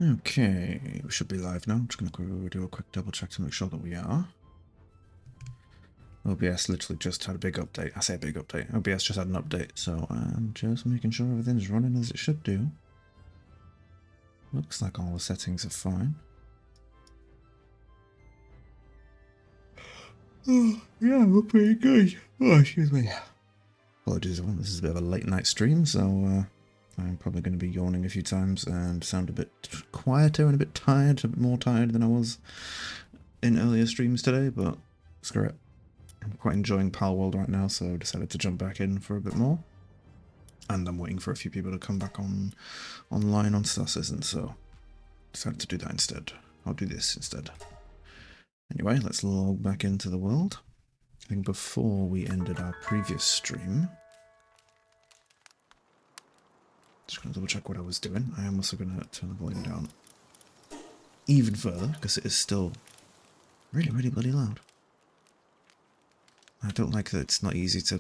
Okay, we should be live now. I'm just going to do a quick double check to make sure that we are. OBS literally just had a big update. I say a big update. OBS just had an update, so I'm just making sure everything's running as it should do. Looks like all the settings are fine. Oh, yeah, we're pretty good. Oh, excuse me. Apologies, everyone. This is a bit of a late night stream, so I'm probably going to be yawning a few times and sound a bit quieter and a bit tired, a bit more tired than I was in earlier streams today, but screw it. I'm quite enjoying Palworld right now, so I decided to jump back in for a bit more. And I'm waiting for a few people to come back online on Star Citizen, so decided to do that instead. I'll do this instead. Anyway, let's log back into the world. I think before we ended our previous stream, just going to double check what I was doing. I am also going to turn the volume down even further, because it is still really, really bloody loud. I don't like that it's not easy to...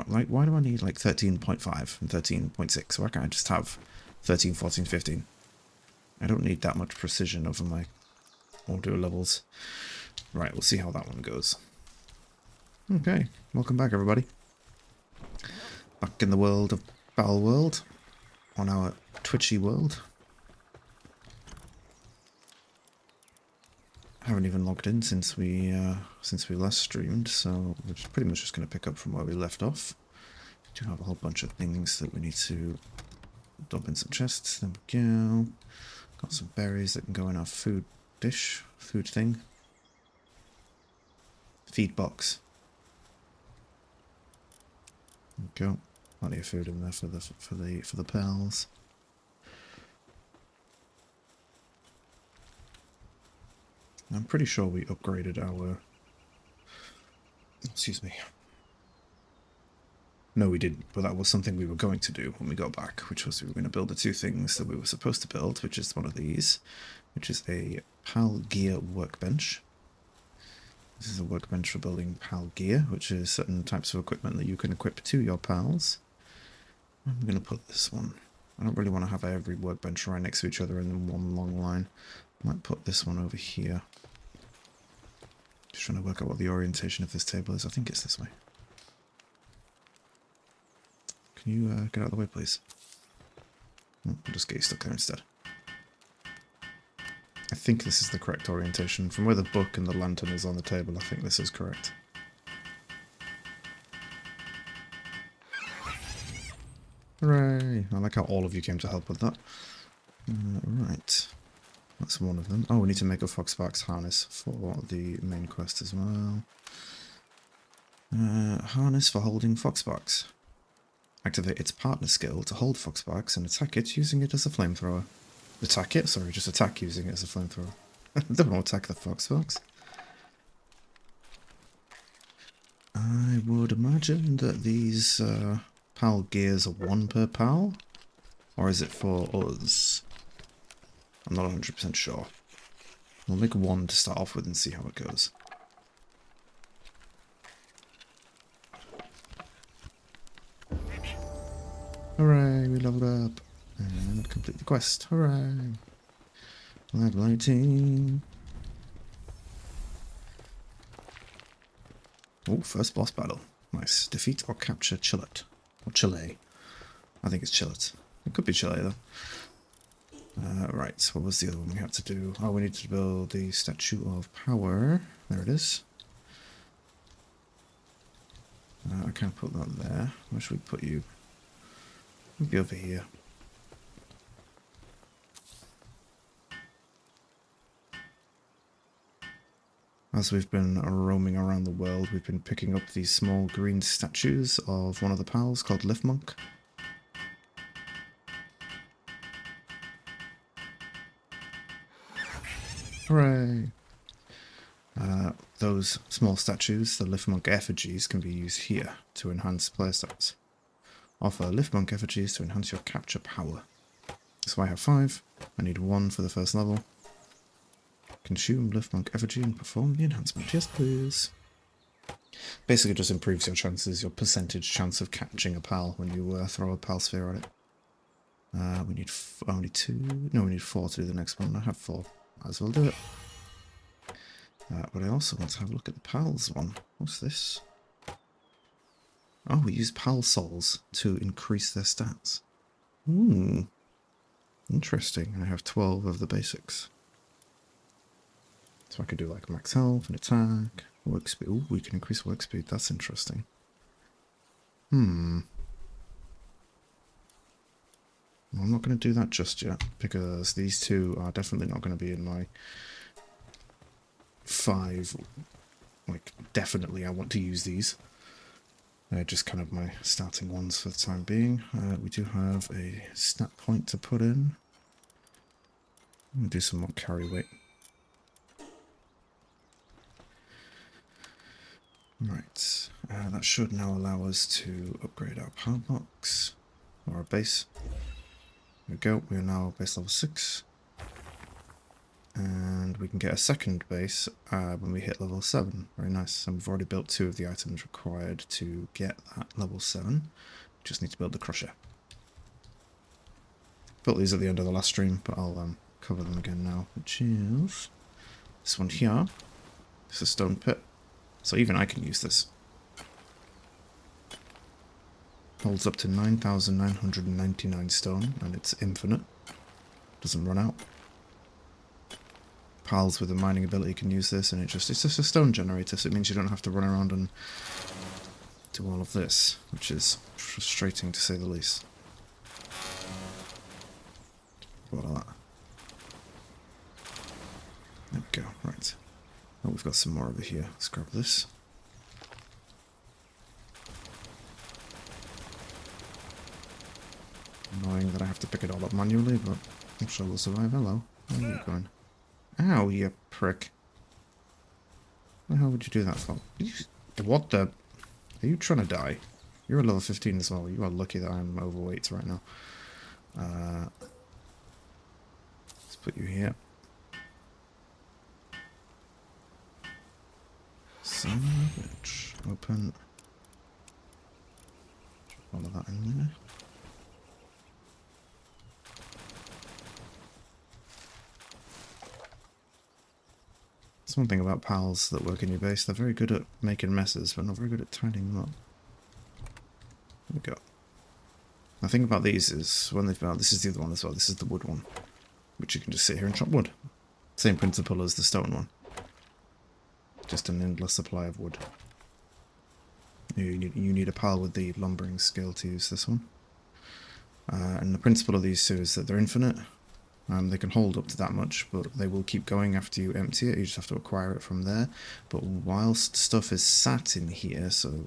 Like, why do I need like 13.5 and 13.6? Why can't I just have 13, 14, 15? I don't need that much precision over my audio levels. Right, we'll see how that one goes. Okay, welcome back everybody. Back in the world of Palworld, on our Twitchy world. I haven't even logged in since we last streamed, so we're pretty much just going to pick up from where we left off. We do have a whole bunch of things that we need to dump in some chests. There we go. Got some berries that can go in our food dish, food thing. Feed box. There we go. Plenty of food in there for the pals. I'm pretty sure we upgraded our... Excuse me. No, we didn't, but that was something we were going to do when we got back, which was we were going to build the two things that we were supposed to build, which is one of these, which is a PAL gear workbench. This is a workbench for building PAL gear, which is certain types of equipment that you can equip to your pals. I'm going to put this one. I don't really want to have every workbench right next to each other in one long line. I might put this one over here. Just trying to work out what the orientation of this table is. I think it's this way. Can you get out of the way, please? Oh, I'll just get you stuck there instead. I think this is the correct orientation. From where the book and the lantern is on the table, I think this is correct. Hooray! I like how all of you came to help with that. Right. That's one of them. Oh, we need to make a Foxbox harness for the main quest as well. Harness for holding Foxbox. Activate its partner skill to hold Foxbox and attack it using it as a flamethrower. Attack it? Sorry, just attack using it as a flamethrower. Don't want to attack the Foxbox. I would imagine that these PAL gears are 1 per PAL? Or is it for us? I'm not 100% sure. We'll make 1 to start off with and see how it goes. Hooray, we leveled up. And complete the quest. Hooray. Level 18. Oh, first boss battle. Nice. Defeat or capture Chillet. Or Chile. I think it's Chillet. It could be Chile though. Right, what was the other one we had to do? Oh, we need to build the Statue of Power. There it is. I can't put that there. Where should we put you? Maybe over here. As we've been roaming around the world, we've been picking up these small green statues of one of the pals called Liftmonk. Hooray! Those small statues, the Liftmonk effigies, can be used here to enhance playstats. Offer Liftmonk effigies to enhance your capture power. So I have 5. I need 1 for the first level. Consume Liftmonk effigy and perform the enhancement. Yes, please. Basically just improves your chances, your percentage chance of catching a pal when you throw a pal sphere at it. We need only 2. No, we need 4 to do the next one. I have 4. Might as well do it. But I also want to have a look at the pals one. What's this? Oh, we use pal souls to increase their stats. Ooh. Interesting. I have 12 of the basics. So I could do like max health and attack, work speed. Ooh, we can increase work speed. That's interesting. Well, I'm not going to do that just yet, because these two are definitely not going to be in my 5. Like, definitely I want to use these. They're just kind of my starting ones for the time being. We do have a stat point to put in. I'm going to do some more carry weight. Right, that should now allow us to upgrade our power box, or our base. There we go, we are now base level 6. And we can get a second base when we hit level 7. Very nice. And we've already built 2 of the items required to get that level 7. Just need to build the crusher. Built these at the end of the last stream, but I'll cover them again now, which is this one here. It's a stone pit. So even I can use this. Holds up to 9,999 stone, and it's infinite. Doesn't run out. Pals with a mining ability can use this, and it's just a stone generator, so it means you don't have to run around and do all of this, which is frustrating to say the least. What of that? There we go, right. Oh, we've got some more over here. Let's grab this. Annoying that I have to pick it all up manually, but I'm sure we'll survive. Hello. Where are you going? Ow, you prick. What the hell would you do that for? What the? Are you trying to die? You're a level 15 as well. You are lucky that I'm overweight right now. Let's put you here. Son of a bitch. Open. All of that in there. That's one thing about pals that work in your base. They're very good at making messes, but not very good at tidying them up. There we go. The thing about these is, when they've been, this is the other one as well. This is the wood one, which you can just sit here and chop wood. Same principle as the stone one. Just an endless supply of wood. You need a pal with the lumbering skill to use this one. And the principle of these two is that they're infinite. They can hold up to that much, but they will keep going after you empty it. You just have to acquire it from there. But whilst stuff is sat in here, so...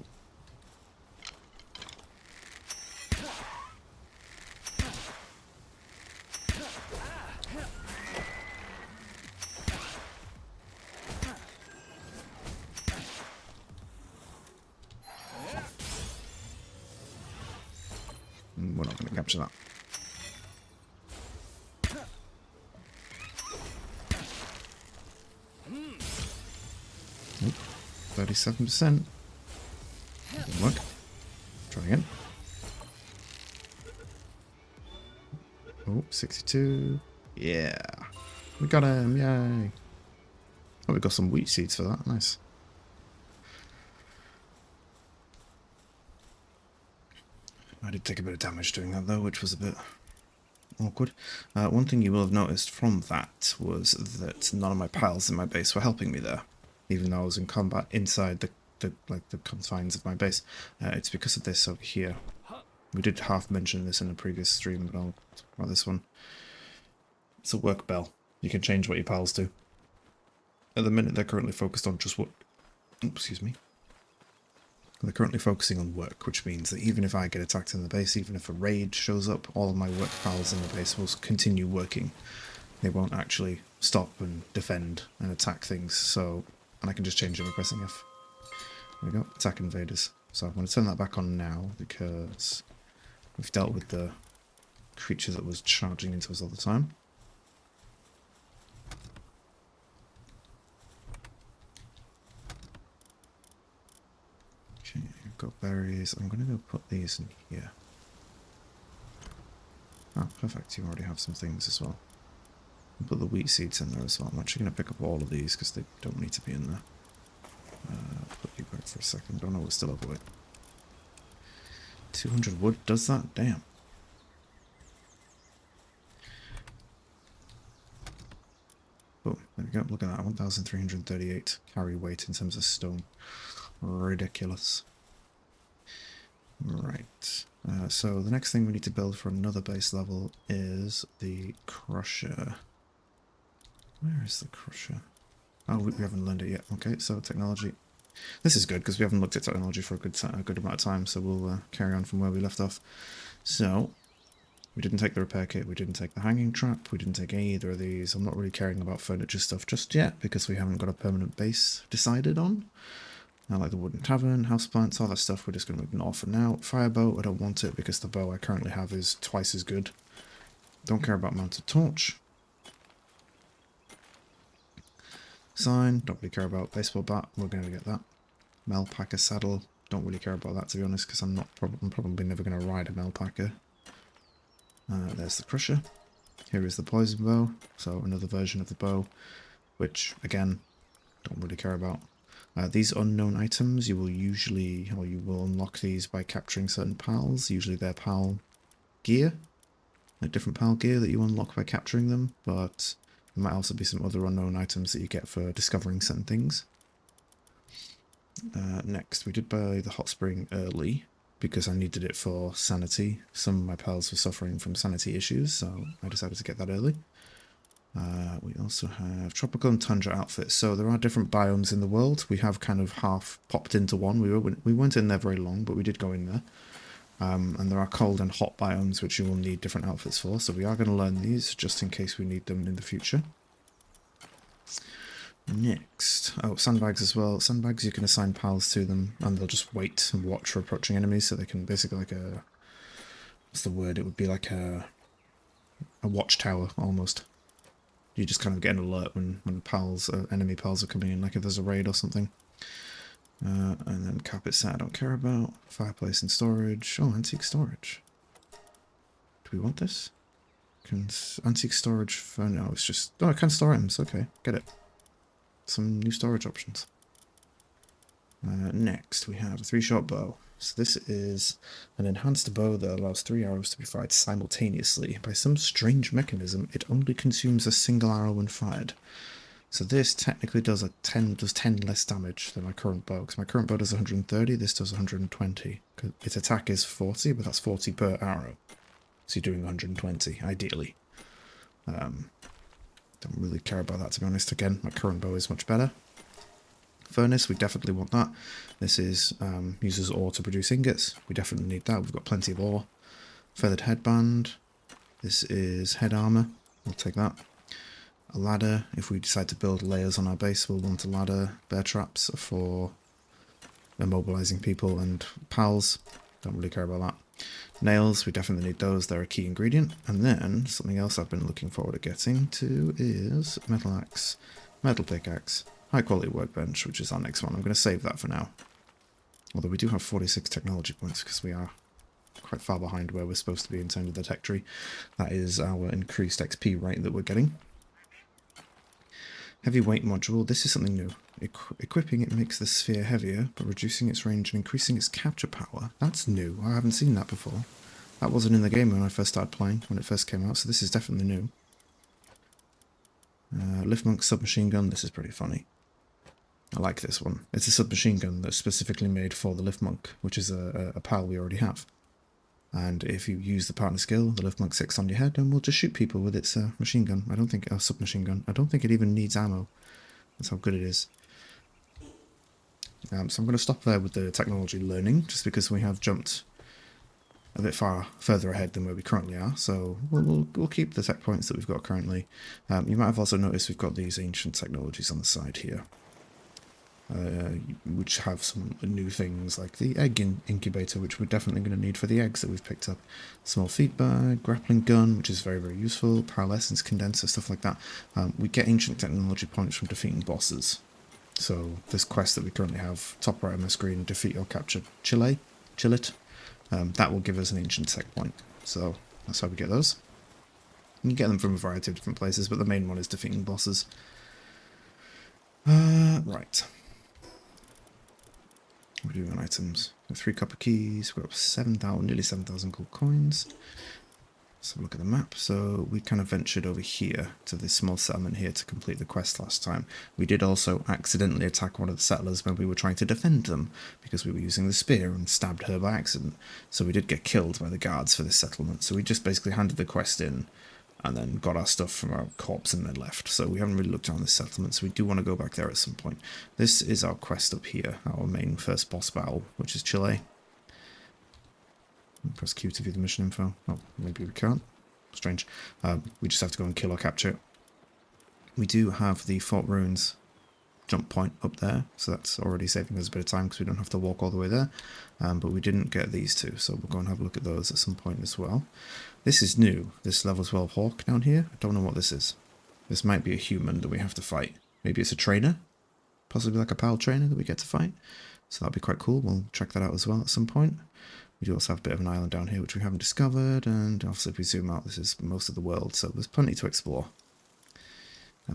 we're not going to capture that. Nope. 37%. Didn't work. Try again. Oh, 62. Yeah. We got him. Yay. Oh, we got some wheat seeds for that. Nice. I did take a bit of damage doing that though, which was a bit awkward. One thing you will have noticed from that was that none of my pals in my base were helping me there, even though I was in combat inside the confines of my base. It's because of this over here. We did half mention this in a previous stream, but I'll talk about this one. It's a work bell. You can change what your pals do. At the minute, they're currently focused on just what... Oops, excuse me. They're currently focusing on work, which means that even if I get attacked in the base, even if a raid shows up, all of my work pals in the base will continue working. They won't actually stop and defend and attack things, so... And I can just change it by pressing F. There we go, attack invaders. So I'm going to turn that back on now, because we've dealt with the creature that was charging into us all the time. Okay, I've got berries. I'm going to go put these in here. Oh, perfect. You already have some things as well. I'll put the wheat seeds in there as well. I'm actually going to pick up all of these because they don't need to be in there. Put you back for a second. Oh no, we're still overweight. 200 wood does that? Damn. Oh, there we go. Look at that. 1,338 carry weight in terms of stone. Ridiculous. Right. So the next thing we need to build for another base level is the crusher. Where is the crusher? Oh, we haven't learned it yet. Okay, so technology. This is good because we haven't looked at technology for a good amount of time, so we'll carry on from where we left off. So, we didn't take the repair kit, we didn't take the hanging trap, we didn't take either of these. I'm not really caring about furniture stuff just yet because we haven't got a permanent base decided on. I like the wooden tavern, houseplants, all that stuff, we're just going to ignore for now. Firebow, I don't want it because the bow I currently have is twice as good. Don't care about mounted torch. Sign, don't really care about baseball bat, we're going to get that. Melpacker saddle, don't really care about that to be honest because I'm probably never going to ride a Melpacker. There's the crusher. Here is the poison bow, so another version of the bow, which again, don't really care about. These unknown items, you will unlock these by capturing certain pals, usually their pal gear, like different pal gear that you unlock by capturing them, but there might also be some other unknown items that you get for discovering certain things. Next, we did buy the hot spring early, because I needed it for sanity. Some of my pals were suffering from sanity issues, so I decided to get that early. We also have tropical and tundra outfits. So there are different biomes in the world. We have kind of half popped into one. We weren't in there very long, but we did go in there. And there are cold and hot biomes which you will need different outfits for. So we are going to learn these just in case we need them in the future. Next, oh, sandbags as well. Sandbags, you can assign pals to them, and they'll just wait and watch for approaching enemies, so they can basically like a... what's the word? It would be like a watchtower, almost. You just kind of get an alert when pals, enemy pals are coming in, like if there's a raid or something. And then carpet set I don't care about. Fireplace and storage. Oh, antique storage. Do we want this? Antique storage for... no, it's just... oh, I can store items. Okay, get it. Some new storage options. Next, we have a 3-shot bow. So this is an enhanced bow that allows 3 arrows to be fired simultaneously. By some strange mechanism, it only consumes a single arrow when fired. So this technically does 10 less damage than my current bow. Because my current bow does 130, this does 120. Its attack is 40, but that's 40 per arrow. So you're doing 120, ideally. Don't really care about that, to be honest. Again, my current bow is much better. Furnace, we definitely want that. This is uses ore to produce ingots. We definitely need that. We've got plenty of ore. Feathered headband. This is head armor. We'll take that. A ladder. If we decide to build layers on our base, we'll want a ladder. Bear traps for immobilizing people and pals. Don't really care about that. Nails, we definitely need those. They're a key ingredient. And then something else I've been looking forward to getting to is metal axe, metal pickaxe, high quality workbench, which is our next one. I'm going to save that for now. Although we do have 46 technology points because we are quite far behind where we're supposed to be in terms of the tech tree. That is our increased XP rate that we're getting. Heavyweight module. This is something new. Equipping it makes the sphere heavier, but reducing its range and increasing its capture power. That's new. I haven't seen that before. That wasn't in the game when I first started playing, when it first came out, so this is definitely new. Liftmonk submachine gun. This is pretty funny. I like this one. It's a submachine gun that's specifically made for the Liftmonk, which is a pal we already have. And if you use the partner skill, the Liftmonk 6 on your head, and we'll just shoot people with its machine gun. I don't think... submachine gun. I don't think it even needs ammo. That's how good it is. So I'm going to stop there with the technology learning, just because we have jumped a bit further ahead than where we currently are. So we'll keep the tech points that we've got currently. You might have also noticed we've got these ancient technologies on the side here, which have some new things like the egg incubator, which we're definitely going to need for the eggs that we've picked up. Small feed bag, grappling gun, which is very, very useful, pearlescence condenser, stuff like that. We get ancient technology points from defeating bosses. So this quest that we currently have, top right of my screen, defeat or capture Chillet, that will give us an ancient tech point. So that's how we get those. You get them from a variety of different places, but the main one is defeating bosses. Right. What are we doing on items? 3 copper keys, we've got 7,000, nearly 7,000 gold coins. Let's have a look at the map. So we kind of ventured over here to this small settlement here to complete the quest last time. We did also accidentally attack one of the settlers when we were trying to defend them, because we were using the spear and stabbed her by accident. So we did get killed by the guards for this settlement. So we just basically handed the quest in and then got our stuff from our corpse and then left. So we haven't really looked around this settlement, so we do want to go back there at some point. This is our quest up here, our main first boss battle, which is Chile. Press Q to view the mission info. Oh, maybe we can't. Strange. We just have to go and kill or capture it. We do have the Fort Ruins jump point up there, so that's already saving us a bit of time because we don't have to walk all the way there. But we didn't get these two, so we'll go and have a look at those at some point as well. This is new, this level 12 hawk down here. I don't know what this is. This might be a human that we have to fight. Maybe it's a trainer? Possibly like a PAL trainer that we get to fight. So that'd be quite cool. We'll check that out as well at some point. We do also have a bit of an island down here which we haven't discovered, and obviously if we zoom out this is most of the world, so there's plenty to explore.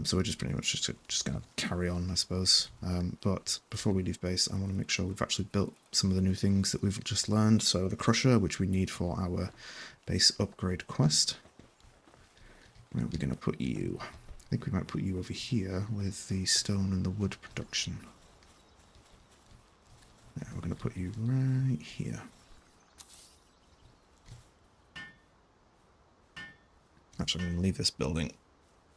So we're just pretty much just going to carry on, I suppose. But before we leave base, I want to make sure we've actually built some of the new things that we've just learned. So the crusher, which we need for our base upgrade quest. Where are we going to put you? I think we might put you over here with the stone and the wood production. Yeah, we're going to put you right here. Actually, I'm going to leave this building,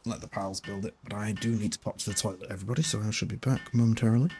let the pals build it, but I do need to pop to the toilet, everybody, so I should be back momentarily.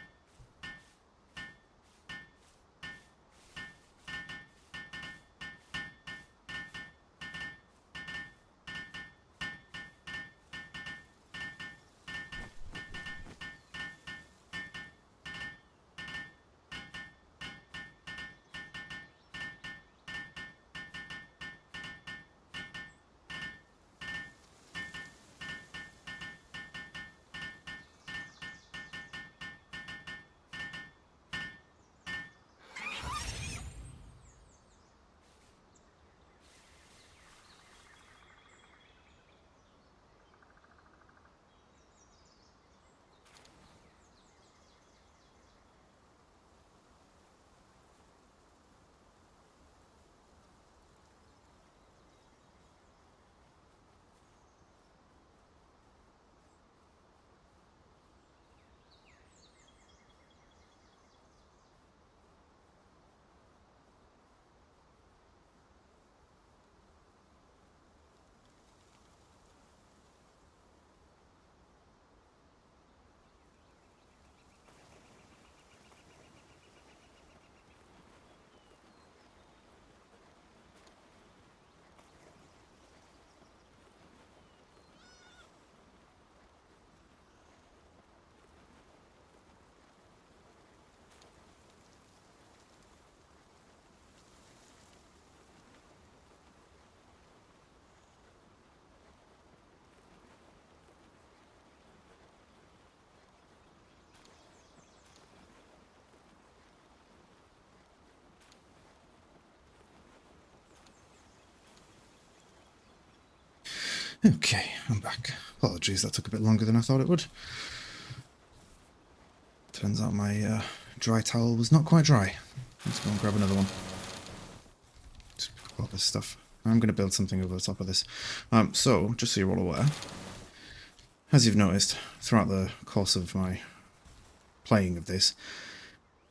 Okay, I'm back. Apologies, that took a bit longer than I thought it would. Turns out my dry towel was not quite dry. Let's go and grab another one. Just pick up all this stuff. I'm going to build something over the top of this. So, just so you're all aware, as you've noticed, throughout the course of my playing of this,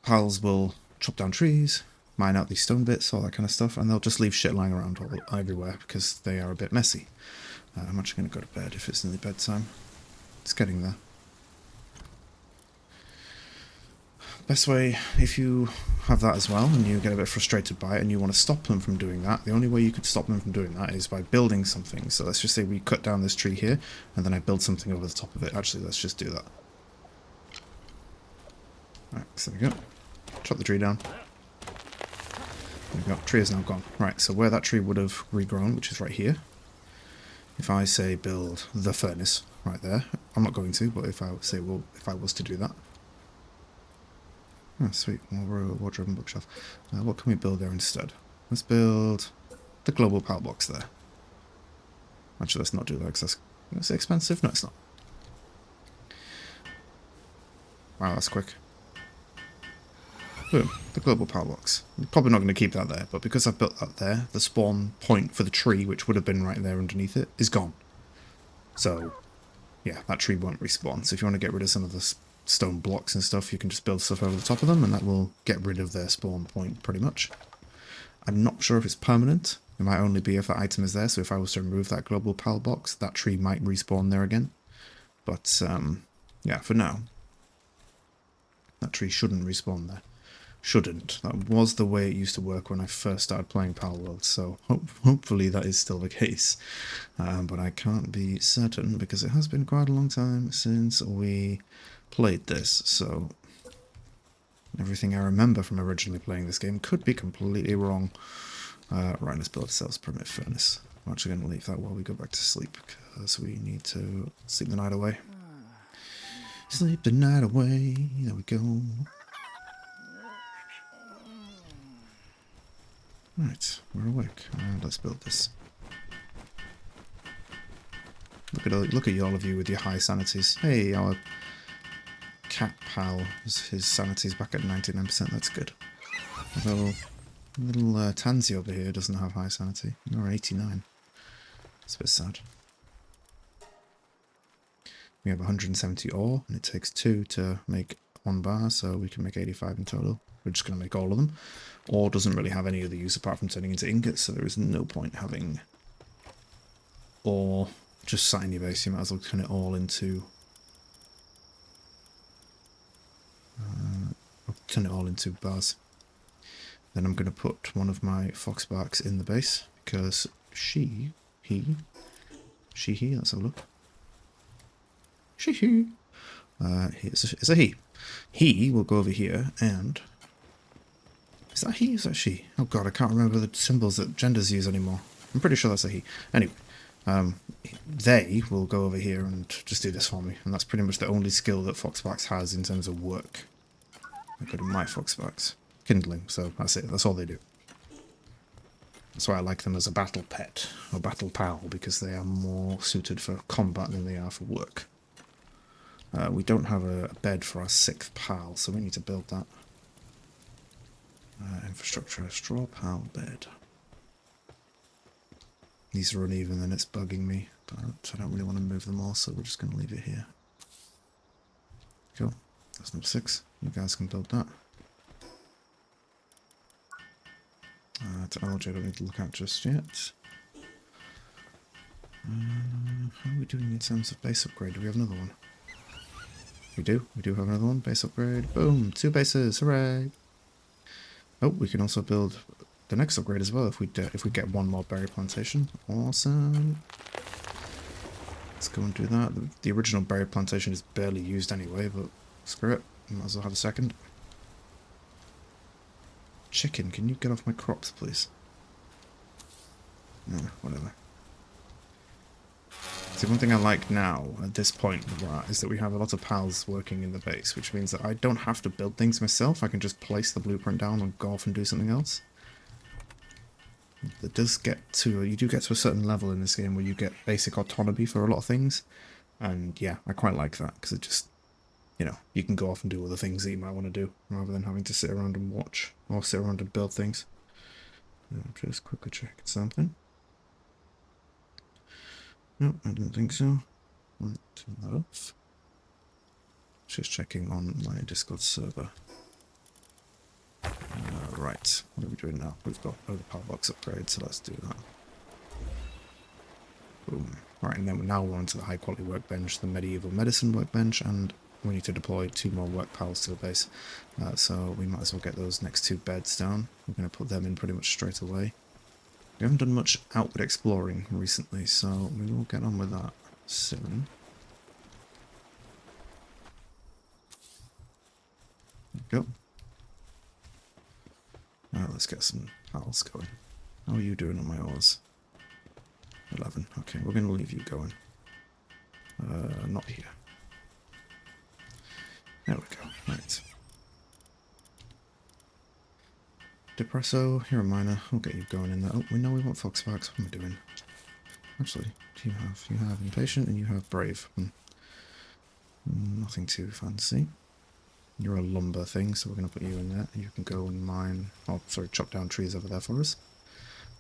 pals will chop down trees, mine out these stone bits, all that kind of stuff, and they'll just leave shit lying around everywhere because they are a bit messy. I'm actually going to go to bed if it's nearly bedtime. It's getting there. Best way, if you have that as well and you get a bit frustrated by it and you want to stop them from doing that, the only way you could stop them from doing that is by building something. So let's just say we cut down this tree here and then I build something over the top of it. Actually, let's just do that. Right, so there we go. Chop the tree down. There we go. Tree is now gone. Right, so where that tree would have regrown, which is right here, if I say build the furnace right there, I'm not going to, but if I say, well, if I was to do that. Oh, sweet, more wardrobe and bookshelf. What can we build there instead? Let's build the global power box there. Actually, let's not do that because that's expensive. No, it's not. Wow, that's quick. Boom, the global power box. I'm probably not going to keep that there, but because I've built that there, the spawn point for the tree, which would have been right there underneath it, is gone. So, yeah, that tree won't respawn. So if you want to get rid of some of the stone blocks and stuff, you can just build stuff over the top of them, and that will get rid of their spawn point, pretty much. I'm not sure if it's permanent. It might only be if that item is there, so if I was to remove that global power box, that tree might respawn there again. But, yeah, for now, that tree shouldn't respawn there. Shouldn't. That was the way it used to work when I first started playing Palworld, so hopefully that is still the case. But I can't be certain because it has been quite a long time since we played this, so everything I remember from originally playing this game could be completely wrong. Right, let's build ourselves a permanent furnace. I'm actually going to leave that while we go back to sleep because we need to sleep the night away. Sleep the night away. There we go. Right, we're awake. Let's build this. Look at all of you with your high sanities. Hey, our cat pal, his sanity's back at 99%. That's good. Although little Tansy over here doesn't have high sanity. You're 89. It's a bit sad. We have 170 ore, and it takes 2 to make 1 bar, so we can make 85 in total. We're just going to make all of them. Ore doesn't really have any other use apart from turning into ingots, so there is no point having ore just sat in your base. You might as well turn it all into bars. Then I'm going to put one of my foxbarks in the base because he, let's have a look. It's a he. He will go over here and... Is that he? Is that she? Oh god, I can't remember the symbols that genders use anymore. I'm pretty sure that's a he. Anyway, they will go over here and just do this for me. And that's pretty much the only skill that Foxbarks has in terms of work. I go to my Foxbarks. Kindling, so that's it. That's all they do. That's why I like them as a battle pet, or battle pal, because they are more suited for combat than they are for work. We don't have a bed for our 6th pal, so we need to build that. Infrastructure, straw pal bed. These are uneven and it's bugging me, but I don't really want to move them all, so we're just going to leave it here. Cool. That's number 6. You guys can build that. Technology I don't need to look at just yet. How are we doing in terms of base upgrade? Do we have another one? We do have another one. Base upgrade. Boom! 2 bases. Hooray! Oh, we can also build the next upgrade as well if we get 1 more berry plantation. Awesome. Let's go and do that. The original berry plantation is barely used anyway, but screw it. Might as well have a second. Chicken, can you get off my crops, please? No, whatever. See, one thing I like now, at this point, is that we have a lot of pals working in the base, which means that I don't have to build things myself. I can just place the blueprint down and go off and do something else. It does get to, you do get to a certain level in this game where you get basic autonomy for a lot of things. And yeah, I quite like that, because it just, you know, you can go off and do other things that you might want to do, rather than having to sit around and watch, or sit around and build things. I'm just quickly checking something. No, I don't think so. Right, turn that off. Just checking on my Discord server. Right, what are we doing now? We've got the power box upgrade, so let's do that. Boom. Right, and then now we're on to the high quality workbench, the medieval medicine workbench, and we need to deploy 2 more work pals to the base. So we might as well get those next 2 beds down. We're going to put them in pretty much straight away. We haven't done much outward exploring recently, so we will get on with that soon. There we go. Let's get some pals going. How are you doing on my ores? 11. Okay, we're going to leave you going. Not here. There we go. Right. Depresso, you're a miner. I'll get you going in there. Oh, we know we want Foxbarks. What am I doing? Actually, do you have impatient and you have brave. Nothing too fancy. You're a lumber thing, so we're going to put you in there. You can go and mine, oh sorry, chop down trees over there for us.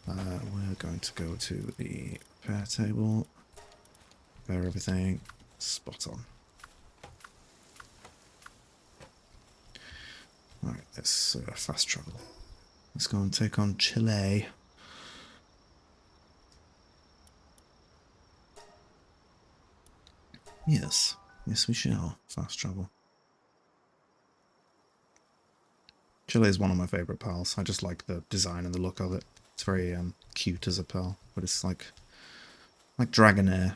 We're going to go to the repair table. Repair everything. Spot on. Alright, let's fast travel. Let's go and take on Chile. Yes. Yes, we shall. Fast travel. Chile is one of my favourite pals. I just like the design and the look of it. It's very cute as a pal, but it's like Dragonair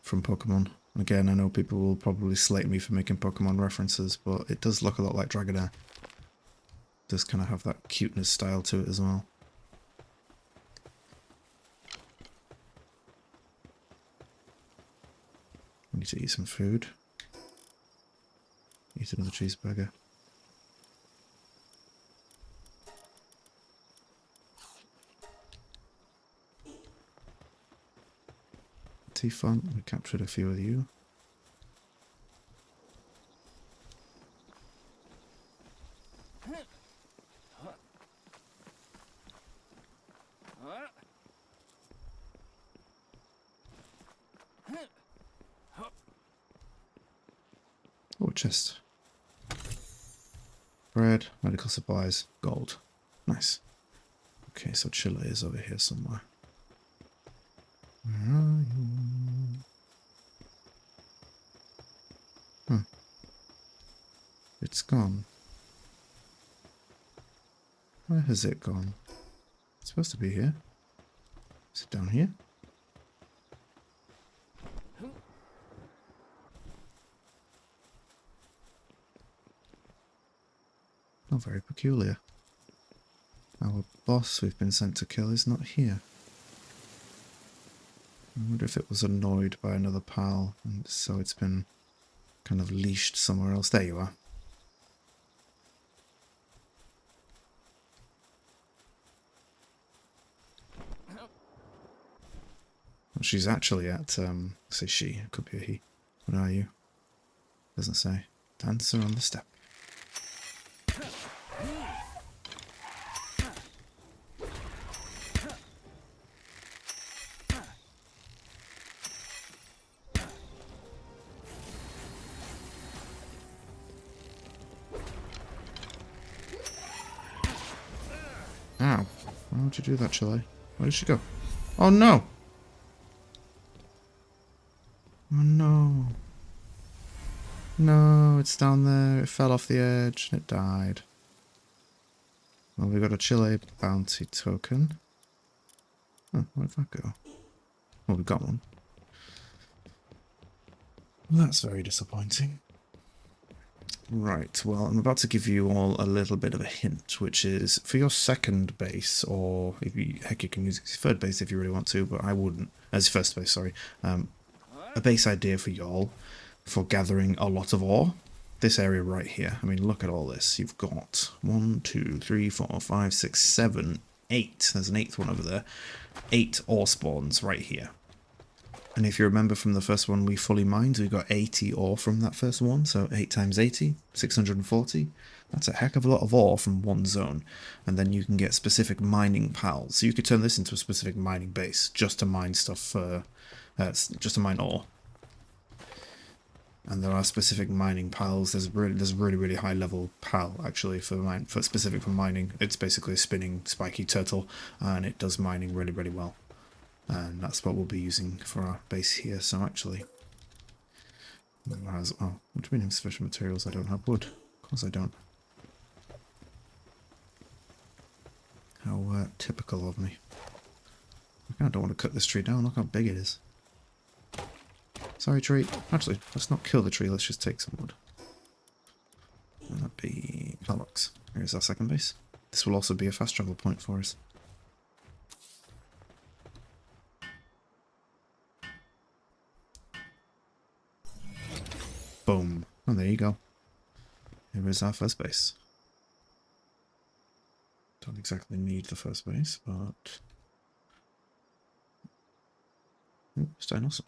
from Pokemon. Again, I know people will probably slate me for making Pokemon references, but it does look a lot like Dragonair. It does kind of have that cuteness style to it as well. I need to eat some food. Eat another cheeseburger. T-Font, we captured a few of you. Oh, chest. Bread, medical supplies, gold. Nice. Okay, so Chile is over here somewhere. Where are you? Huh. It's gone. Where has it gone? It's supposed to be here. Is it down here? Oh, very peculiar. Our boss we've been sent to kill is not here. I wonder if it was annoyed by another pal, and so it's been kind of leashed somewhere else. There you are. Well, she's actually at, say she, it could be a he. What are you? Doesn't say. Dancer on the step. Ow. Why would you do that, Chile? Where did she go? Oh no! Oh no. No, it's down there. It fell off the edge and it died. Well, we got a Chile bounty token. Oh, where did that go? Well, we got one. Well, that's very disappointing. Right, well, I'm about to give you all a little bit of a hint, which is for your second base, or if you, heck, you can use third base if you really want to, but I wouldn't. As first base, sorry. A base idea for y'all for gathering a lot of ore. This area right here. I mean, look at all this. You've got 1, 2, 3, 4, 5, 6, 7, 8. There's an 8th one over there. 8 ore spawns right here. And if you remember from the first one we fully mined, we got 80 ore from that first one. So 8 times 80, 640. That's a heck of a lot of ore from one zone. And then you can get specific mining pals. So you could turn this into a specific mining base just to mine stuff, just to mine ore. And there are specific mining pals. There's really high level pal actually for specific for mining. It's basically a spinning spiky turtle, and it does mining really well. And that's what we'll be using for our base here. So actually, oh, what do you mean insufficient materials? I don't have wood. Of course I don't. How typical of me. I don't want to cut this tree down. Look how big it is. Sorry, tree. Actually, let's not kill the tree. Let's just take some wood. And that'd be Palworld. Here's our second base. This will also be a fast travel point for us. Boom. Oh, there you go. Here is our first base. Don't exactly need the first base, but Oops, dinosaur.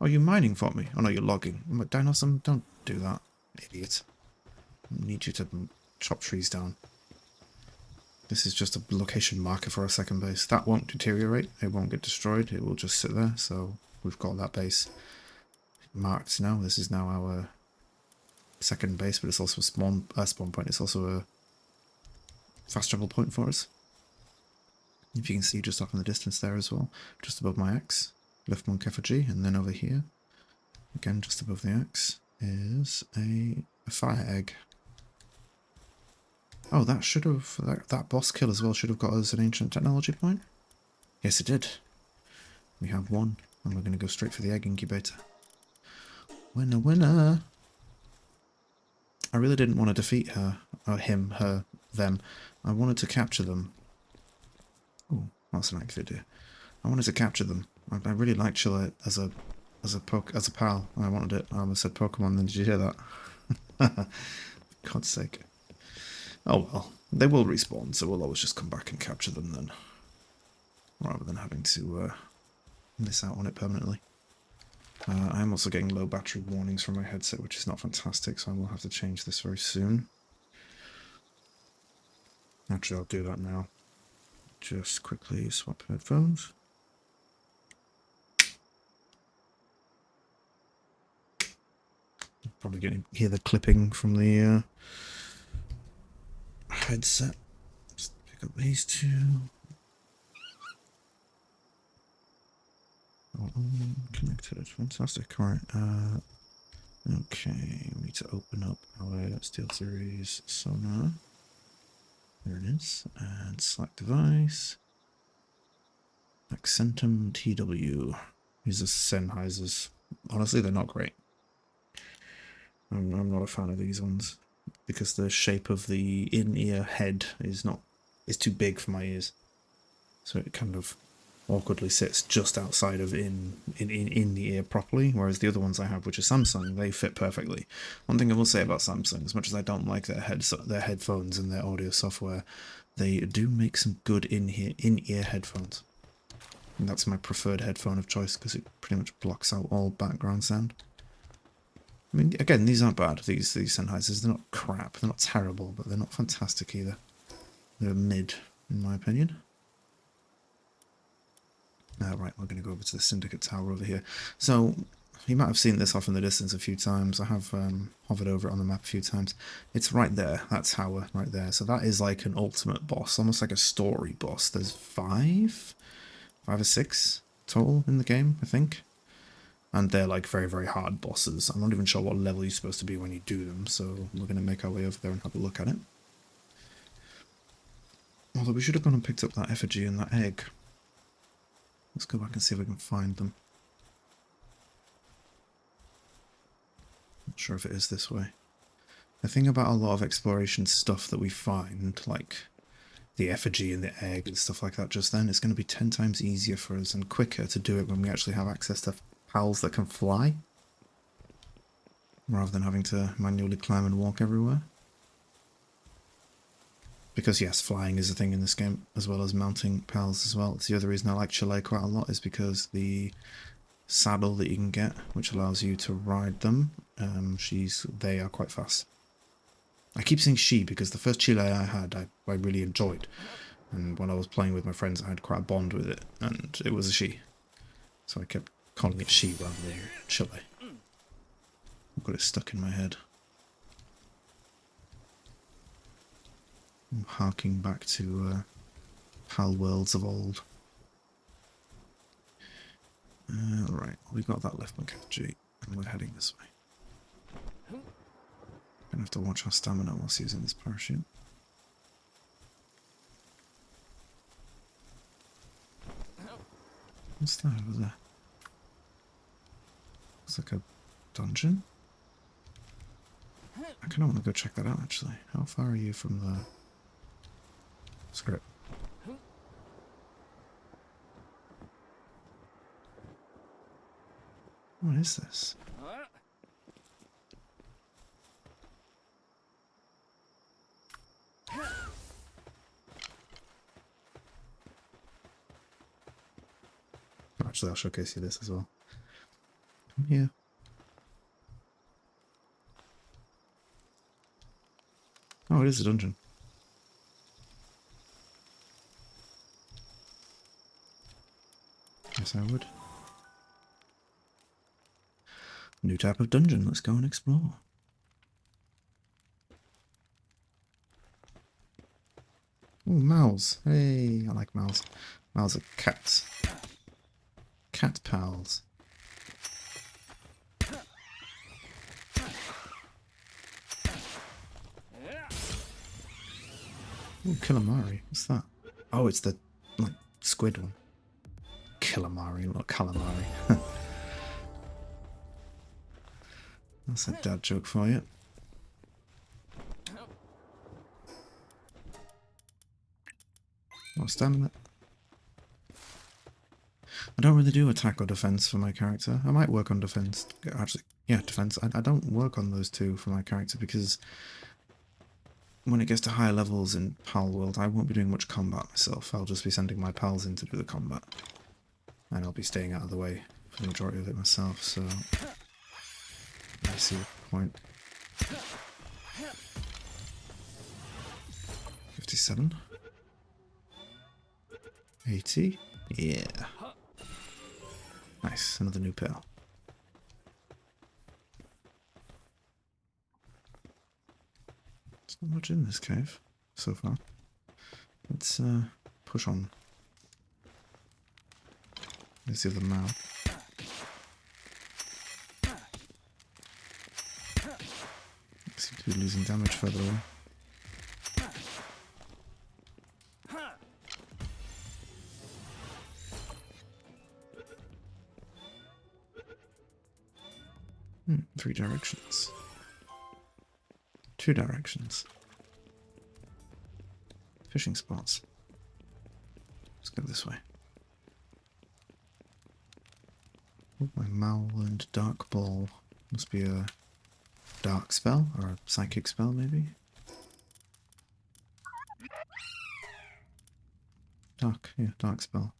Oh, you're mining for me? Oh no, you're logging. I'm like, dinosaur, don't do that, idiot. I need you to chop trees down. This is just a location marker for our second base. That won't deteriorate. It won't get destroyed. It will just sit there. So we've got that base marked now. This is now our second base, but it's also a spawn point. It's also a fast travel point for us. If you can see just off in the distance there as well, just above my X, lift monk effigy, and then over here, again just above the X, is a fire egg. Oh, that should have, that boss kill as well should have got us an ancient technology point. Yes, it did. We have one, and we're going to go straight for the egg incubator. Winner, winner! I really didn't want to defeat her, or him, her, them. I wanted to capture them. Oh, that's an idea. I wanted to capture them. I really liked Chile as a pal. I wanted it. I almost said Pokemon. Then did you hear that? For God's sake. Oh well, they will respawn, so we'll always just come back and capture them then, rather than having to miss out on it permanently. I am also getting low battery warnings from my headset, which is not fantastic, so I will have to change this very soon. Actually, I'll do that now. Just quickly swap headphones. Probably going to hear the clipping from the headset. Just pick up these two. Oh, connected. Fantastic. Alright. Okay. We need to open up our SteelSeries sonar. There it is. And select device. Accentum TW. These are Sennheisers. Honestly, they're not great. I'm not a fan of these ones because the shape of the in-ear head is too big for my ears, so it kind of awkwardly sits just outside of in the ear properly. Whereas the other ones I have, which are Samsung, they fit perfectly. One thing I will say about Samsung, as much as I don't like their headphones and their audio software, they do make some good in-ear headphones. And that's my preferred headphone of choice because it pretty much blocks out all background sound. I mean, again, these aren't bad, these Sennheisers. They're not crap, they're not terrible, but they're not fantastic either. They're mid, in my opinion. Right, we're going to go over to the Syndicate Tower over here. So, you might have seen this off in the distance a few times. I have hovered over it on the map a few times. It's right there, that tower right there. So that is like an ultimate boss, almost like a story boss. There's five or six total in the game, I think. And they're like very, very hard bosses. I'm not even sure what level you're supposed to be when you do them, so we're going to make our way over there and have a look at it. Although we should have gone and picked up that effigy and that egg. Let's go back and see if we can find them. Not sure if it is this way. The thing about a lot of exploration stuff that we find, like the effigy and the egg and stuff like that just then, it's going to be 10 times easier for us and quicker to do it when we actually have access to pals that can fly, rather than having to manually climb and walk everywhere. Because yes, flying is a thing in this game, as well as mounting pals as well. It's the other reason I like Chile quite a lot, is because the saddle that you can get, which allows you to ride them, they are quite fast. I keep saying she because the first Chile I had, I really enjoyed. And when I was playing with my friends, I had quite a bond with it, and it was a she. So I kept calling it she rather than Chile. I've got it stuck in my head. I'm harking back to Palworlds of old. Right, we've got that left monk effigy, and we're heading this way. Gonna have to watch our stamina whilst using this parachute. What's that over there? Looks like a dungeon. I kind of want to go check that out, actually. How far are you from the script? What is this? Actually, I'll showcase you this as well. I'm here. Oh, it is a dungeon. Yes, I would. New type of dungeon. Let's go and explore. Oh, mouse. Hey, I like mouse. Mouse are cats. Cat pals. Oh, calamari. What's that? Oh, it's the, like, squid one. Calamari, not calamari. That's a dad joke for you. Not standing it. I don't really do attack or defense for my character. I might work on defense. Actually, yeah, defense. I don't work on those two for my character because when it gets to higher levels in Palworld, I won't be doing much combat myself. I'll just be sending my pals in to do the combat. And I'll be staying out of the way for the majority of it myself, so I see the point. 57. 80. Yeah. Nice, another new pail. There's not much in this cave so far. Let's push on. There's the other mouth. Seem to be losing damage further away. Three directions. Two directions. Fishing spots. Let's go this way. Oh, my Malland Dark Ball. Must be a dark spell, or a psychic spell, maybe? Dark, yeah, dark spell.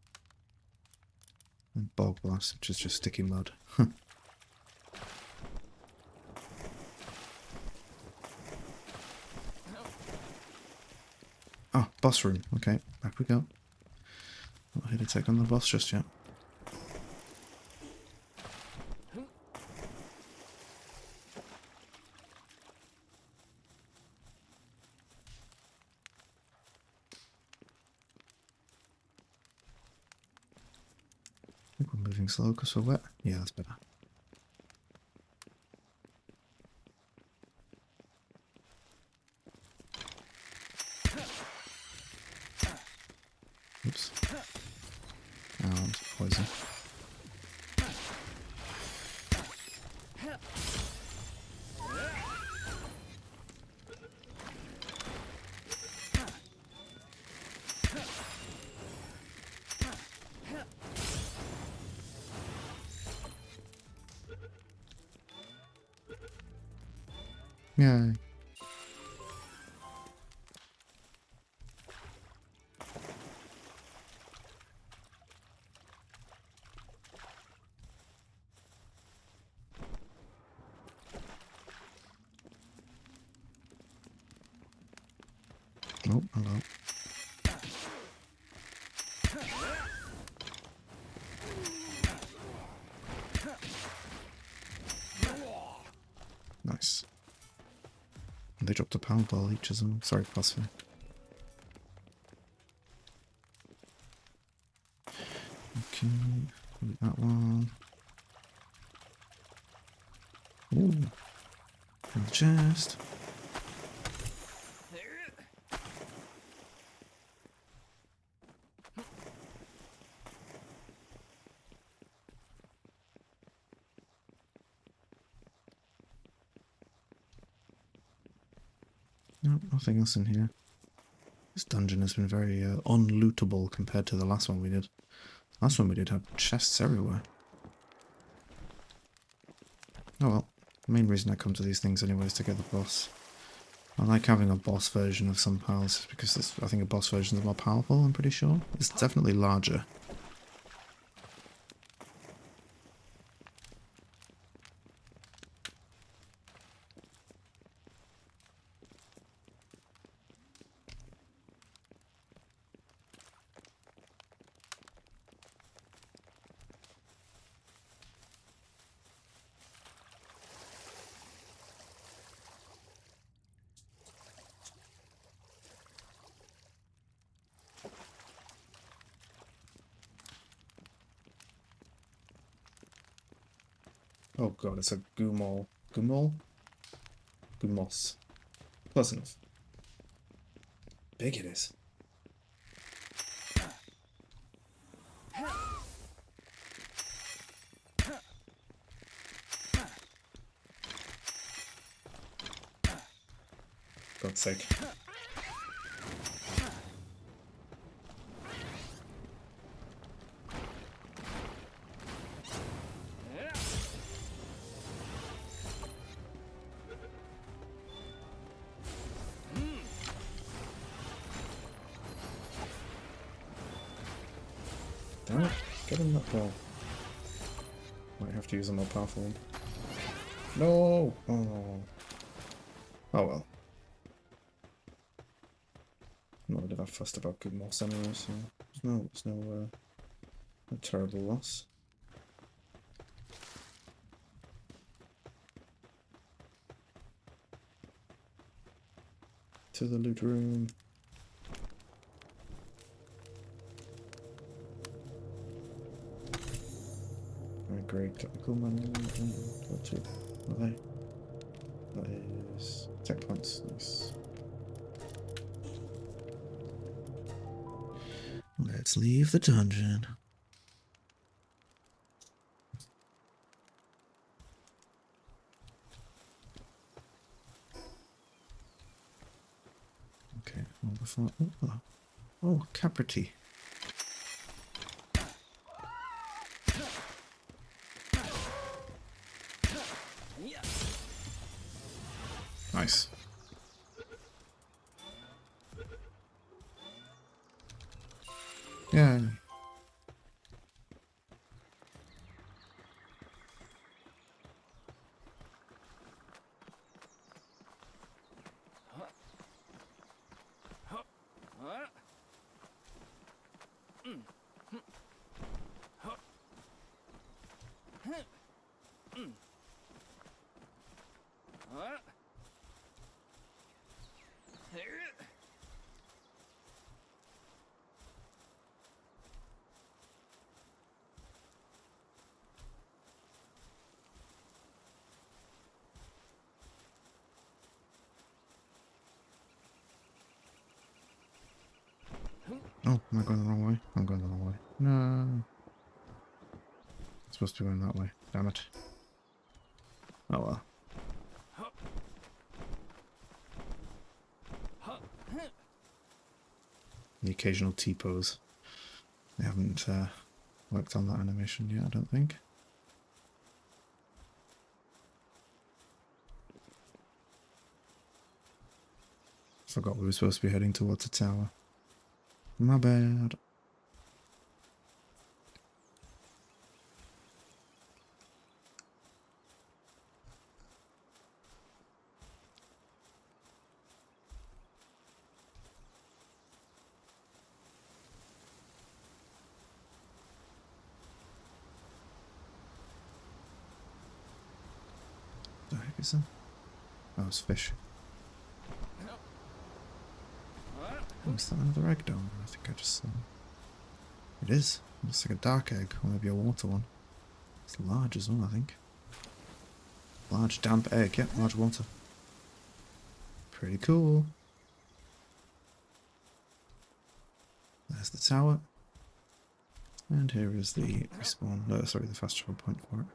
And Bog Blast, which is just sticky mud. Oh, boss room. Okay, back we go. Not here to take on the boss just yet. I think we're moving slow because we're wet. Yeah, that's better. Oops. Oh, that's poison. Yay. Oh, hello. Nice. They dropped a power ball each of them. Sorry, Phosphor. Okay, that one. Ooh. In the chest. No, nothing else in here. This dungeon has been very unlootable compared to the last one we did. Last one we did had chests everywhere. Oh well, the main reason I come to these things anyway is to get the boss. I like having a boss version of some pals because I think a boss version is more powerful, I'm pretty sure. It's definitely larger. Oh god, it's a Gumol. Gumol? Gumos. Close enough. Big it is. God's sake. Damn it, get him that ball. Might have to use a more powerful one. No! Oh. Oh well. Not really that fussed about good moss anyway, so there's no terrible loss. To the loot room. Very great technical manual. What to? What are they? That is tech points. Nice. Let's leave the dungeon. Okay, well before... Oh, hello. Oh, Caprity. Nice. Yeah. Oh, am I going the wrong way? I'm going the wrong way. No. I'm supposed to be going that way. Damn it. Oh well. The occasional T-pose. They haven't worked on that animation yet, I don't think. Forgot we were supposed to be heading towards the tower. My bad. What the heck is that? Oh, it's fish. Oh, is that another egg down there? I think I just saw. It is. It's like a dark egg, or maybe a water one. It's large as well, I think. Large damp egg, yep, large water. Pretty cool. There's the tower. And here is the respawn, sorry, the fast travel point for it.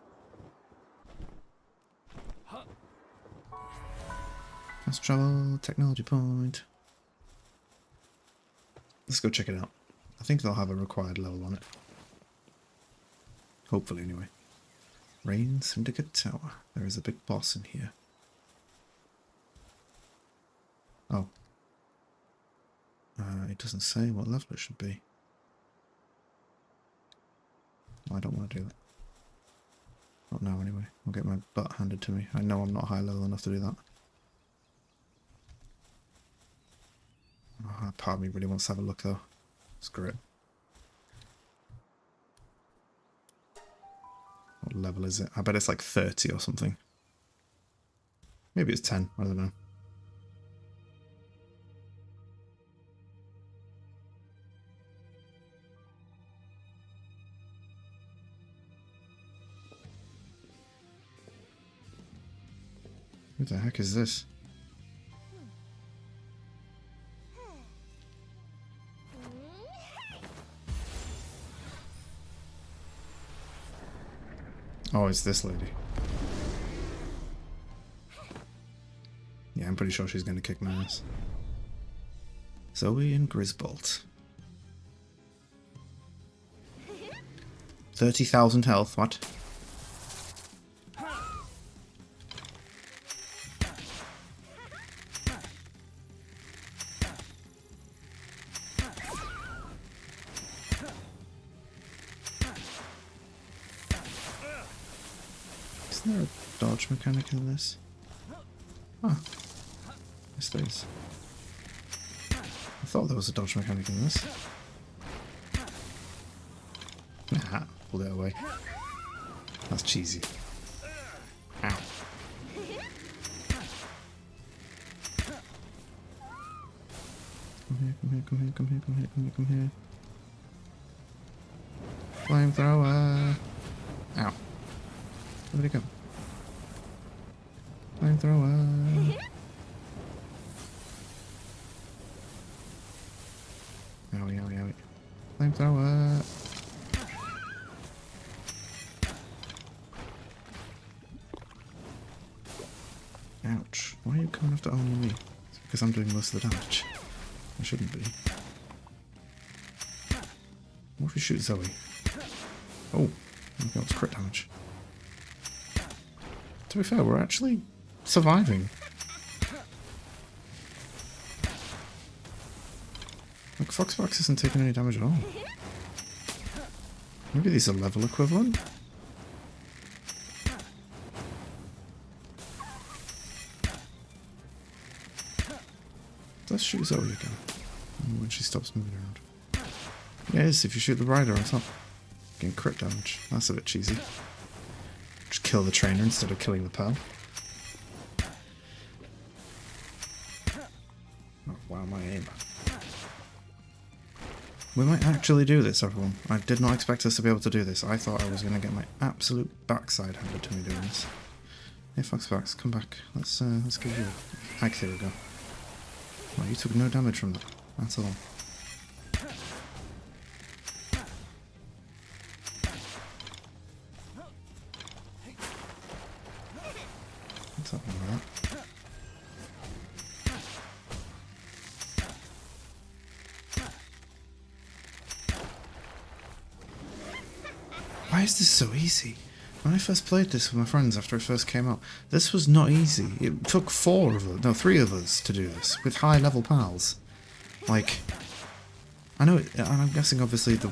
Fast travel, technology point. Let's go check it out. I think they'll have a required level on it. Hopefully, anyway. Rain Syndicate Tower. There is a big boss in here. Oh. It doesn't say what level it should be. Well, I don't want to do that. Not now, anyway. I'll get my butt handed to me. I know I'm not high level enough to do that. Oh, part of me really wants to have a look, though. Screw it. What level is it? I bet it's like 30 or something. Maybe it's 10. I don't know. Who the heck is this? Oh, it's this lady. Yeah, I'm pretty sure she's going to kick my ass. Zoe and Grisbolt. 30,000 health, what? Isn't there a dodge mechanic in this? Oh. Yes, there is. I thought there was a dodge mechanic in this. Nah, pulled it away. That's cheesy. Ow. Come here, come here, come here, come here, come here, come here, come here. Flamethrower! Ow. Where did it go? Flamethrower! Owie, owie, owie. Flamethrower! Ouch. Why are you coming after only me? It's because I'm doing most of the damage. I shouldn't be. What if we shoot Zoe? Oh, that was crit damage. To be fair, we're actually surviving. Like, Fox isn't taking any damage at all. Maybe these are level equivalent? Let's shoot Zoe again. When she stops moving around. Yes, if you shoot the rider on top. Getting crit damage. That's a bit cheesy. Just kill the trainer instead of killing the pal. Oh, wow, my aim. We might actually do this, everyone. I did not expect us to be able to do this. I thought I was going to get my absolute backside handed to me doing this. Hey, Fox, come back. Let's give you a... There we go. Well, you took no damage from that. That's all. What's happening with that? Why is this so easy? When I first played this with my friends after it first came out, this was not easy. It took 3 of us to do this, with high level pals. Like, I know, and I'm guessing obviously the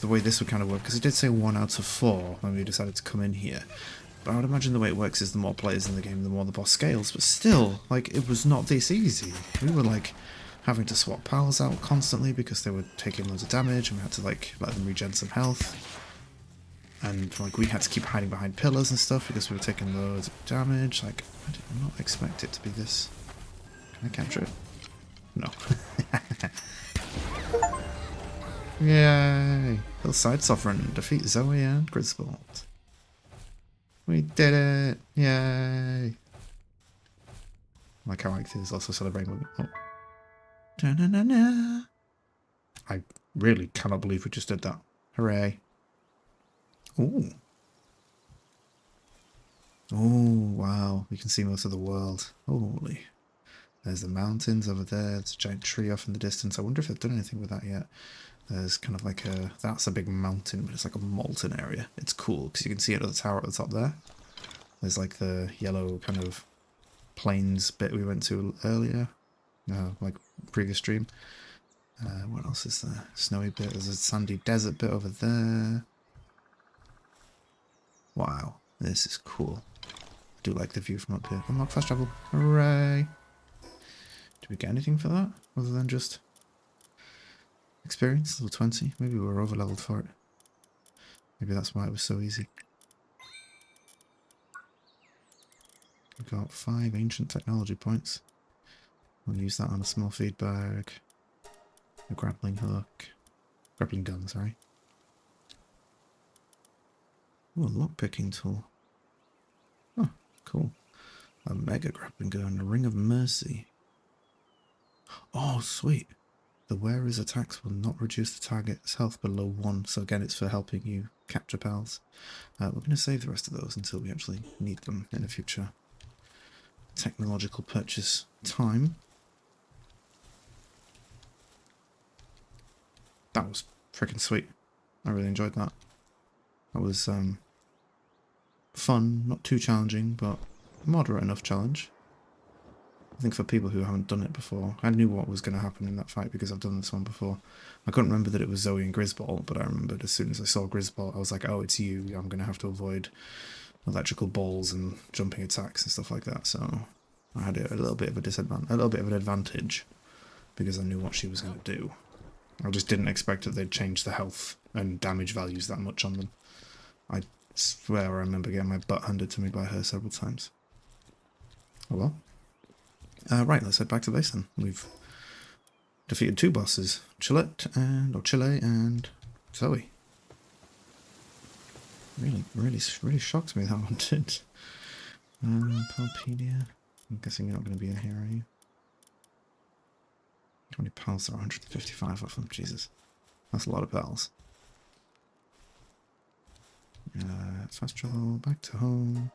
way this would kind of work, because it did say 1 out of 4 when we decided to come in here. But I would imagine the way it works is the more players in the game, the more the boss scales. But still, like, it was not this easy. We were like having to swap pals out constantly because they were taking loads of damage, and we had to like let them regen some health. And like we had to keep hiding behind pillars and stuff because we were taking loads of damage. Like, I did not expect it to be this. Can I capture it? No. Yay! Hillside Sovereign defeat Zoe and Grisbolt. We did it! Yay! Like how Ike is also celebrating with me. Oh. Da-na-na-na. I really cannot believe we just did that. Hooray. Ooh. Oh, wow. We can see most of the world. Holy. There's the mountains over there. There's a giant tree off in the distance. I wonder if they've done anything with that yet. There's kind of like a... That's a big mountain, but it's like a molten area. It's cool, because you can see it at the tower at the top there. There's like the yellow kind of plains bit we went to earlier. Like previous stream. What else is there? Snowy bit. There's a sandy desert bit over there. Wow, this is cool. I do like the view from up here. Unlock fast travel. Hooray! Did we get anything for that? Other than just experience? Level 20? Maybe we were over leveled for it. Maybe that's why it was so easy. We've got 5 ancient technology points. We'll use that on a small feed bag. A grappling hook. Grappling gun, sorry. Oh, a lockpicking tool. Oh, cool. A mega grappling gun and a ring of mercy. Oh, sweet. The wearer's attacks will not reduce the target's health below 1, so again it's for helping you capture pals. We're going to save the rest of those until we actually need them in a future technological purchase time. That was freaking sweet. I really enjoyed that. That was fun, not too challenging, but moderate enough challenge. I think for people who haven't done it before, I knew what was going to happen in that fight because I've done this one before. I couldn't remember that it was Zoe and Grisbolt, but I remembered as soon as I saw Grisbolt, I was like, oh, it's you. I'm going to have to avoid electrical balls and jumping attacks and stuff like that. So I had a little bit of a disadvantage, a little bit of an advantage because I knew what she was going to do. I just didn't expect that they'd change the health and damage values that much on them. I swear I remember getting my butt handed to me by her several times. Oh well. Right, let's head back to base then. We've defeated 2 bosses, Chile and Zoe. Really shocked me that one did. Palpedia. I'm guessing you're not going to be in here, are you? How many pals are 155 of them? Jesus. That's a lot of pals. Fast travel back to home.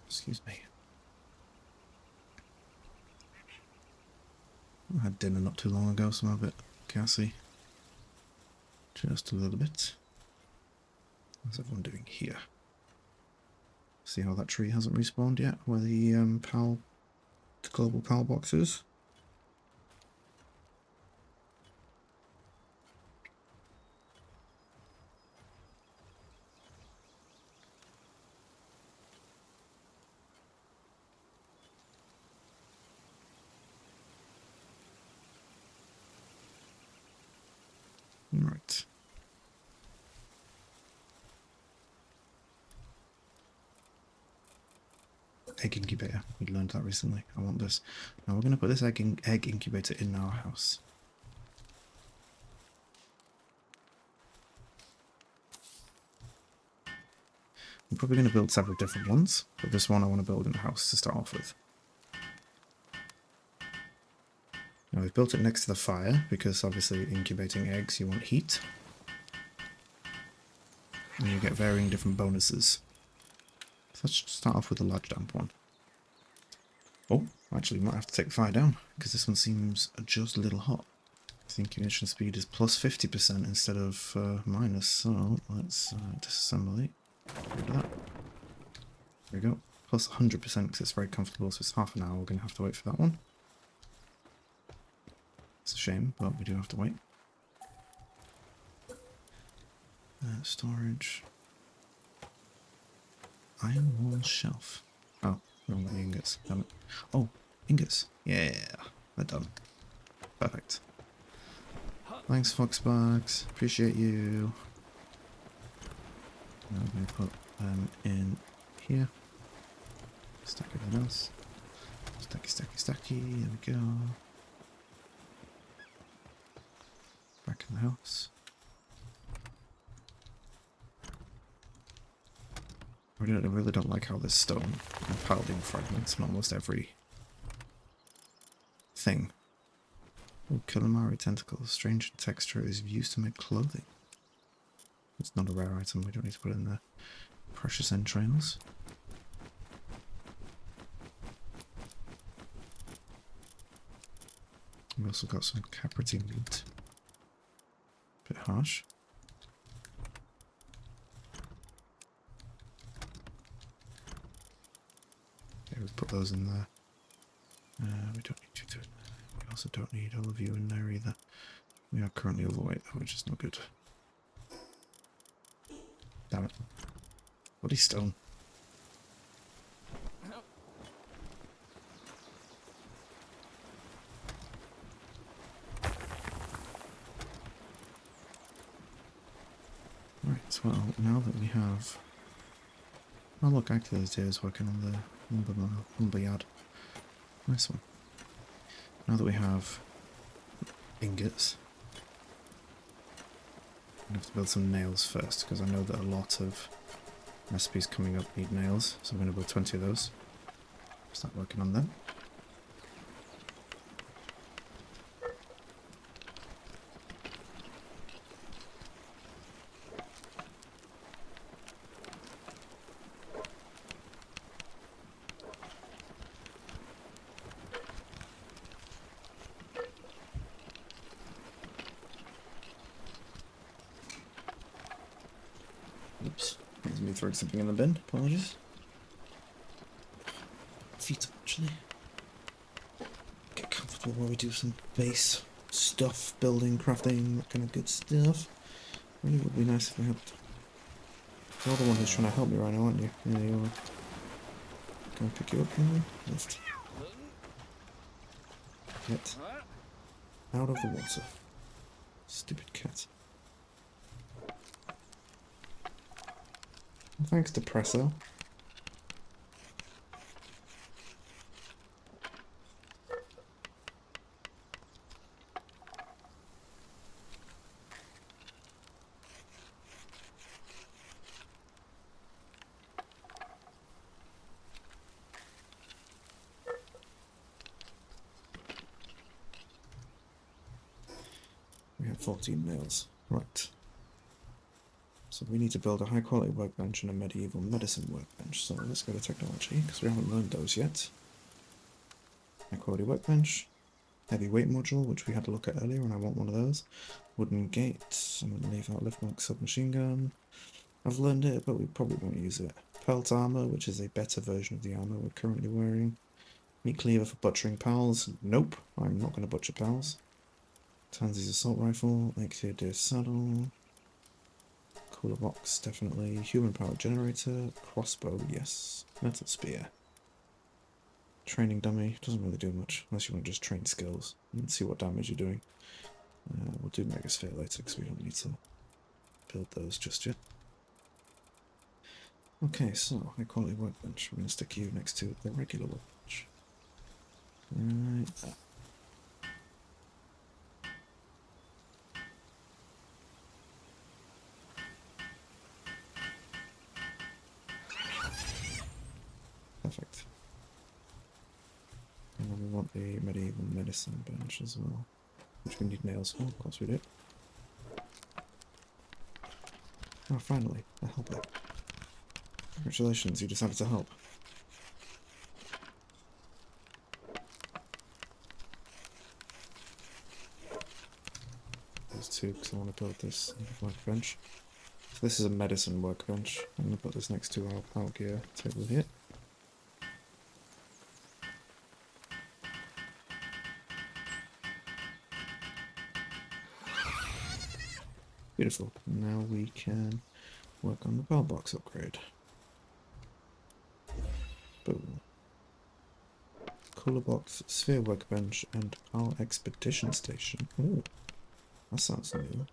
Excuse me. I had dinner not too long ago, so I'm a bit gassy. Just a little bit. What's everyone doing here? See how that tree hasn't respawned yet, where the the global PAL box is? Right. Egg incubator. We learned that recently. I want this. Now we're going to put this egg incubator in our house. I'm probably going to build several different ones, but this one I want to build in the house to start off with. Now we've built it next to the fire, because obviously incubating eggs you want heat. And you get varying different bonuses. So let's start off with the large damp one. Oh, actually we might have to take the fire down, because this one seems just a little hot. The incubation speed is plus 50% instead of minus, so let's disassemble it. Get rid of that. There we go. Plus 100% because it's very comfortable, so it's half an hour. We're going to have to wait for that one. It's a shame, but we do have to wait. Storage. Iron wall shelf. Oh, wrong with the ingots. Damn it. Oh, ingots. Yeah, they're done. Perfect. Thanks, Foxbox. Appreciate you. Now I'm going to put them in here. Stack everything else. Stacky. There we go. Back in the house. I really don't like how this stone and piled in fragments in almost every thing. Oh, calamari tentacles. Strange texture is used to make clothing. It's not a rare item, we don't need to put it in there. Precious entrails. We also got some caprity meat. Bit harsh. Okay, we'll put those in there. We don't need you to. We also don't need all of you in there either. We are currently overweight though, which is not good. Damn it. Bloody stone. Right, well, now that we have... Oh look, actually there's Dave's working on the lumber yard. Nice one. Now that we have ingots, I'm going to have to build some nails first, because I know that a lot of recipes coming up need nails, so I'm going to build 20 of those. Start working on them. Oops, that's me throwing something in the bin, apologies. Feet up, actually. Get comfortable while we do some base stuff, building, crafting, that kind of good stuff. Really would be nice if we had... You're the one who's trying to help me right now, aren't you? Yeah, you are. Can I pick you up, can I? Lift. Get out of the water. Stupid cat. Thanks, Depresso. We have 14 nails. Right. So we need to build a high quality workbench and a medieval medicine workbench. So let's go to technology, because we haven't learned those yet. High quality workbench. Heavy weight module, which we had a look at earlier, and I want one of those. Wooden gate. I'm going to leave out lift mark submachine gun. I've learned it, but we probably won't use it. Pelt armor, which is a better version of the armor we're currently wearing. Meat cleaver for butchering pals. Nope, I'm not going to butcher pals. Tansy's assault rifle. Exia deer saddle. Cooler box, definitely. Human powered generator. Crossbow, yes. Metal spear. Training dummy. Doesn't really do much, unless you want to just train skills and see what damage you're doing. We'll do Megasphere later, because we don't need to build those just yet. Okay, so high quality workbench. We're going to stick you next to the regular workbench. Right there. Perfect. And then we want the medieval medicine bench as well, which we need nails for, of course we do. Oh, finally, a helper. Congratulations, you decided to help. There's two, because I want to build this workbench. So this is a medicine workbench. I'm going to put this next to our power gear table here. Beautiful. Now we can work on the power box upgrade. Boom. Cooler box, sphere workbench, and power expedition station. Ooh, that sounds new.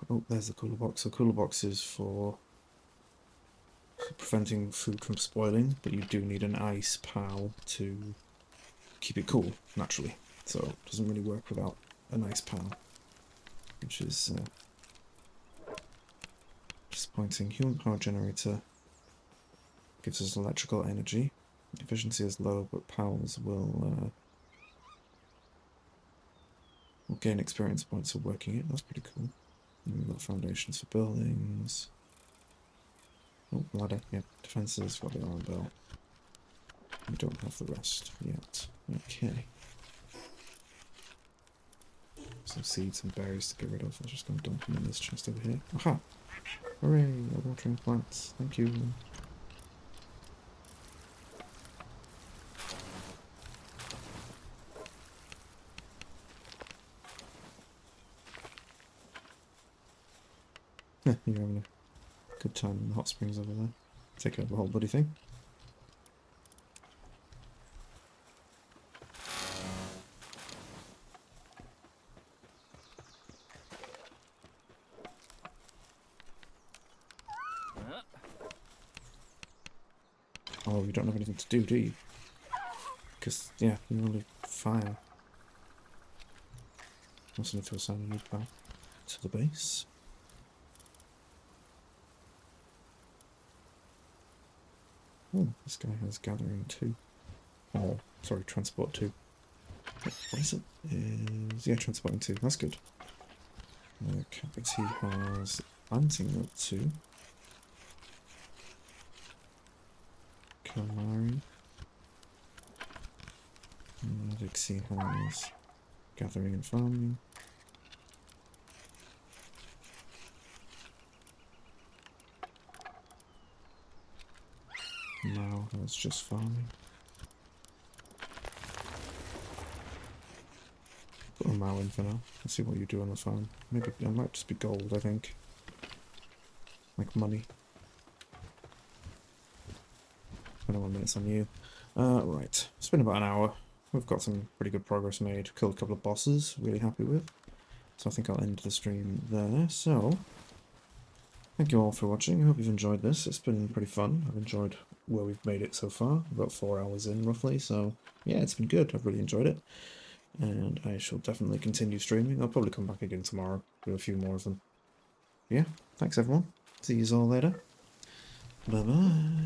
Oh, there's the cooler box. The cooler box is for preventing food from spoiling, but you do need an ice pal to keep it cool, naturally. So it doesn't really work without an ice pal, which is disappointing. Human power generator gives us electrical energy. Efficiency is low, but pals will gain experience points for working it. That's pretty cool. And we've got foundations for buildings. Oh, ladder, yeah, defences, got the arm bell. We don't have the rest yet. Okay. Some seeds and berries to get rid of. I'm just going to dump them in this chest over here. Aha! Hooray! A watering plants. Thank you. You're having a good time in the hot springs over there. Take over the whole bloody thing. Oh, you don't have anything to do you? Because, yeah, you only fire. Also need to assign you back to the base. Oh, this guy has gathering 2. Oh, sorry, transport 2. What is it? Yeah, transporting 2. That's good. Capex, he has planting 2. Kamari. Medics, he has gathering and farming. Now that's just farming. Put a Mao in for now. Let's see what you do on the farm. Maybe it might just be gold, I think. Like money. 21 minutes on you. Right. It's been about an hour. We've got some pretty good progress made. Killed a couple of bosses. Really happy with. So I think I'll end the stream there. So, thank you all for watching. I hope you've enjoyed this. It's been pretty fun. I've enjoyed where we've made it so far. About 4 hours in, roughly. So, yeah, it's been good. I've really enjoyed it. And I shall definitely continue streaming. I'll probably come back again tomorrow. Do a few more of them. Yeah, thanks everyone. See you all later. Bye-bye.